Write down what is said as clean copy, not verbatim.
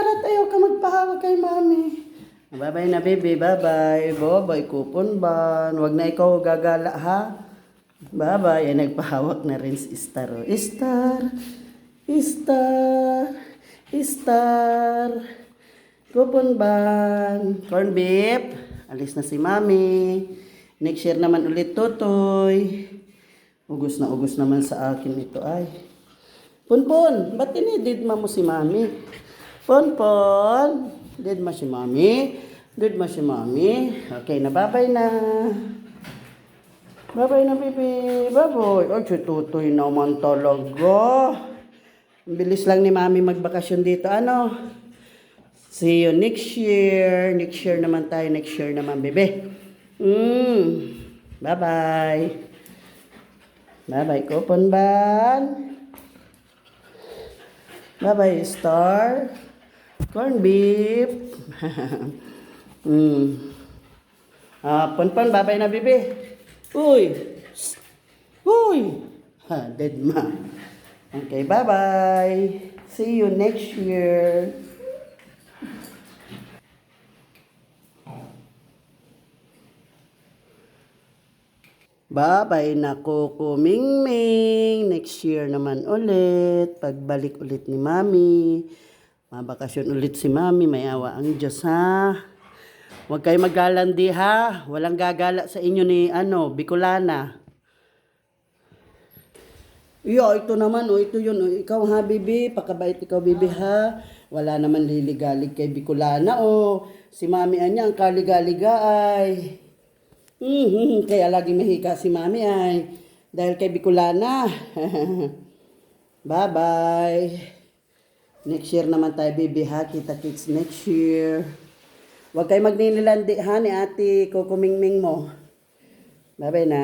Star at ayaw ka magpahawak kay mami. Bye-bye na, baby. Bye-bye. Bye-bye, kupon ba? Huwag na ikaw gagala, ha? Bye-bye. Ay, nagpahawak na rin si Star. Oh. Star. Star. Star. Kupon ba? Corn beef. Alis na si mami. Next year naman ulit, Totoy. Ugos na ugos naman sa akin ito ay. Ponpon, ba't tinididma mo si mami? Ponpon, didma si mami? Didma si mami? Okay, nababay na. Babay na, baby. Baboy. Ay, si Tutoy naman talaga. Ang bilis lang ni mami magbakasyon dito. Ano? See you next year. Next year naman tayo. Next year naman, bebe. Bye-bye. Bye-bye, Kupon Ban. Bye-bye, Star. Corn beef. Ponpon, bye-bye na, bebe. Uy. Shh. Uy. Ha, dead ma. Okay, bye-bye. See you next year. Bye-bye na, Coco Mingming. Next year naman ulit. Pagbalik ulit ni mami. Mabakasyon ulit si mami. May awa ang Diyos, ha? Huwag kayo maggalandi, ha? Walang gagala sa inyo ni, Bicolana. Iyo, ito naman, ito yun. Ikaw, ha, bibi? Pakabait ikaw, bibi, ha? Wala naman liligalig kay Bicolana, Si mami anya, ang kaligaliga ay... Kaya lagi mahika si mami ay dahil kay Bicolana. Bye-bye. Next year naman tayo, baby, ha? Kita-kits next year. Huwag kayo magninilandi, ha, ni ate Coco Mingming mo. Bye-bye na.